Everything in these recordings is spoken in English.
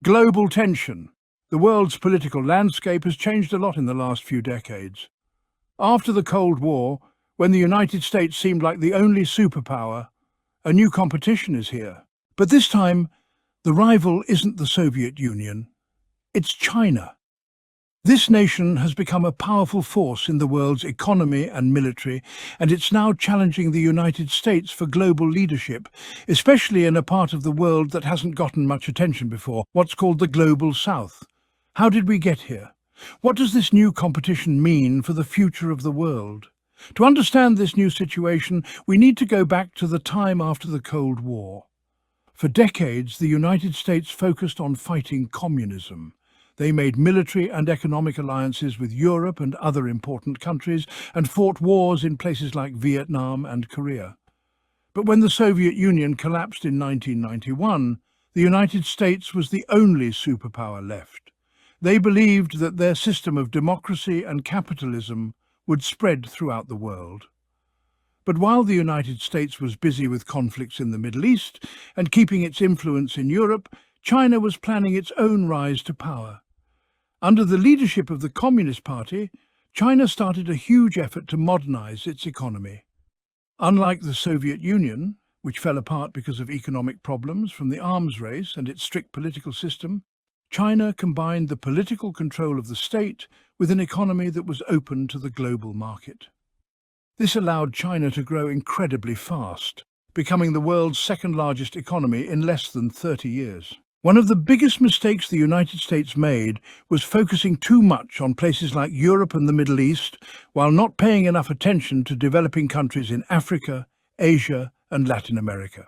Global tension. The world's political landscape has changed a lot in the last few decades. After the Cold War, when the United States seemed like the only superpower, a new competition is here. But this time, the rival isn't the Soviet Union, it's China. This nation has become a powerful force in the world's economy and military, and it's now challenging the United States for global leadership, especially in a part of the world that hasn't gotten much attention before, what's called the Global South. How did we get here? What does this new competition mean for the future of the world? To understand this new situation, we need to go back to the time after the Cold War. For decades, the United States focused on fighting communism. They made military and economic alliances with Europe and other important countries and fought wars in places like Vietnam and Korea. But when the Soviet Union collapsed in 1991, the United States was the only superpower left. They believed that their system of democracy and capitalism would spread throughout the world. But while the United States was busy with conflicts in the Middle East and keeping its influence in Europe, China was planning its own rise to power. Under the leadership of the Communist Party, China started a huge effort to modernize its economy. Unlike the Soviet Union, which fell apart because of economic problems from the arms race and its strict political system, China combined the political control of the state with an economy that was open to the global market. This allowed China to grow incredibly fast, becoming the world's second-largest economy in less than 30 years. One of the biggest mistakes the United States made was focusing too much on places like Europe and the Middle East, while not paying enough attention to developing countries in Africa, Asia, and Latin America.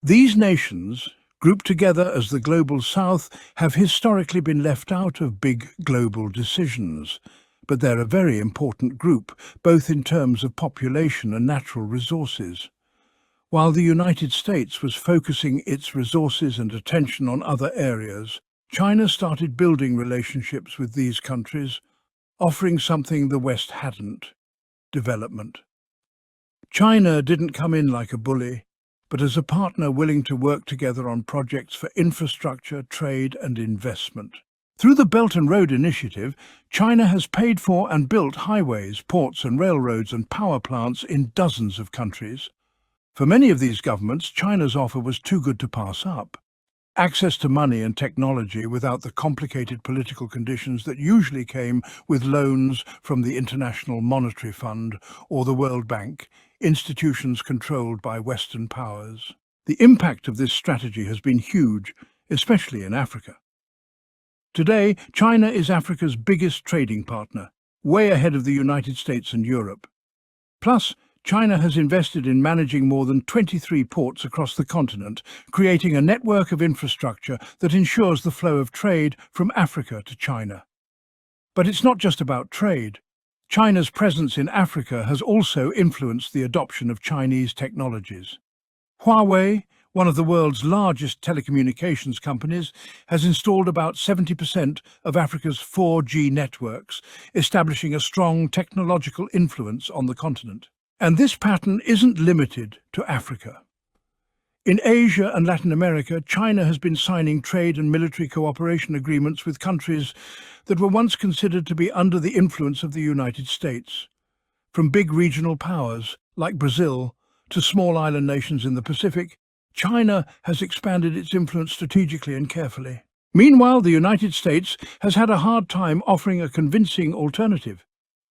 These nations, grouped together as the Global South, have historically been left out of big global decisions. But they're a very important group, both in terms of population and natural resources. While the United States was focusing its resources and attention on other areas, China started building relationships with these countries, offering something the West hadn't: development. China didn't come in like a bully, but as a partner willing to work together on projects for infrastructure, trade and investment. Through the Belt and Road Initiative, China has paid for and built highways, ports and railroads and power plants in dozens of countries. For many of these governments, China's offer was too good to pass up. Access to money and technology without the complicated political conditions that usually came with loans from the International Monetary Fund or the World Bank, institutions controlled by Western powers. The impact of this strategy has been huge, especially in Africa. Today, China is Africa's biggest trading partner, way ahead of the United States and Europe. Plus, China has invested in managing more than 23 ports across the continent, creating a network of infrastructure that ensures the flow of trade from Africa to China. But it's not just about trade. China's presence in Africa has also influenced the adoption of Chinese technologies. Huawei, one of the world's largest telecommunications companies, has installed about 70% of Africa's 4G networks, establishing a strong technological influence on the continent. And this pattern isn't limited to Africa. In Asia and Latin America, China has been signing trade and military cooperation agreements with countries that were once considered to be under the influence of the United States. From big regional powers, like Brazil, to small island nations in the Pacific, China has expanded its influence strategically and carefully. Meanwhile, the United States has had a hard time offering a convincing alternative.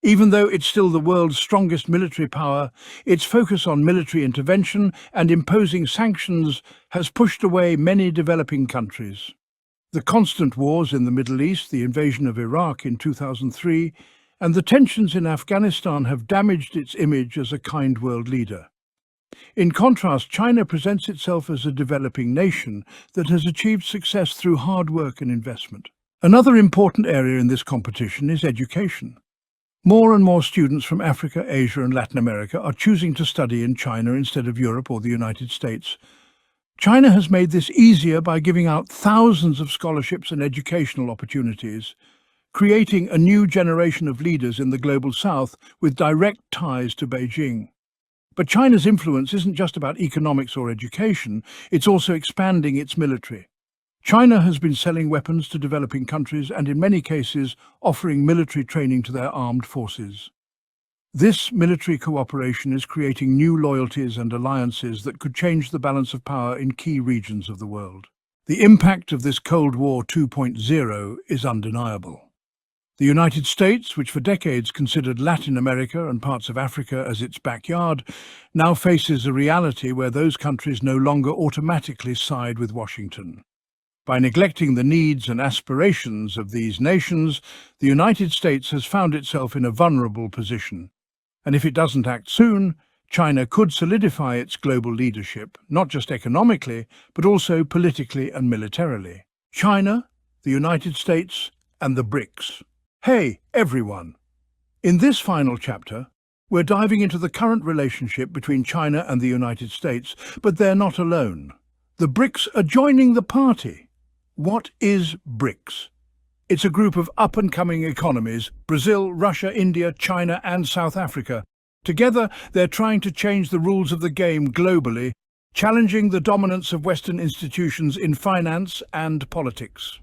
Even though it's still the world's strongest military power, its focus on military intervention and imposing sanctions has pushed away many developing countries. The constant wars in the Middle East, the invasion of Iraq in 2003, and the tensions in Afghanistan have damaged its image as a kind world leader. In contrast, China presents itself as a developing nation that has achieved success through hard work and investment. Another important area in this competition is education. More and more students from Africa, Asia and Latin America are choosing to study in China instead of Europe or the United States. China has made this easier by giving out thousands of scholarships and educational opportunities, creating a new generation of leaders in the Global South with direct ties to Beijing. But China's influence isn't just about economics or education, it's also expanding its military. China has been selling weapons to developing countries and in many cases offering military training to their armed forces. This military cooperation is creating new loyalties and alliances that could change the balance of power in key regions of the world. The impact of this Cold War 2.0 is undeniable. The United States, which for decades considered Latin America and parts of Africa as its backyard, now faces a reality where those countries no longer automatically side with Washington. By neglecting the needs and aspirations of these nations, the United States has found itself in a vulnerable position. And if it doesn't act soon, China could solidify its global leadership, not just economically, but also politically and militarily. China, the United States, and the Brics. Hey, everyone! In this final chapter, we're diving into the current relationship between China and the United States, but they're not alone. The Brics are joining the party. What is Brics? It's a group of up-and-coming economies: Brazil, Russia, India, China, and South Africa. Together, they're trying to change the rules of the game globally, challenging the dominance of Western institutions in finance and politics.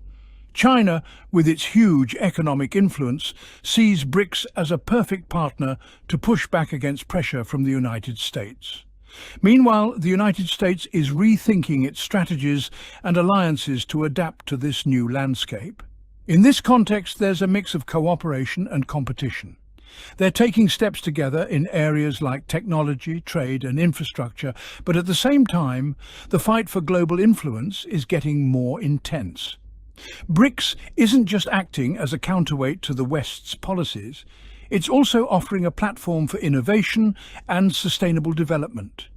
China, with its huge economic influence, sees Brics as a perfect partner to push back against pressure from the United States. Meanwhile, the United States is rethinking its strategies and alliances to adapt to this new landscape. In this context, there's a mix of cooperation and competition. They're taking steps together in areas like technology, trade and infrastructure, but at the same time, the fight for global influence is getting more intense. Brics isn't just acting as a counterweight to the West's policies, it's also offering a platform for innovation and sustainable development.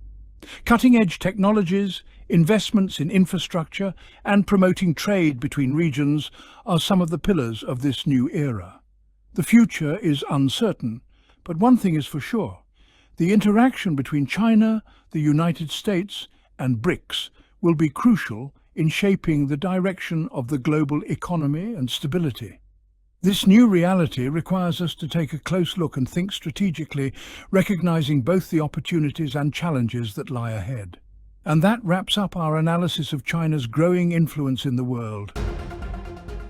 Cutting-edge technologies, investments in infrastructure, and promoting trade between regions are some of the pillars of this new era. The future is uncertain, but one thing is for sure: the interaction between China, the United States, and Brics will be crucial in shaping the direction of the global economy and stability. This new reality requires us to take a close look and think strategically, recognizing both the opportunities and challenges that lie ahead. And that wraps up our analysis of China's growing influence in the world.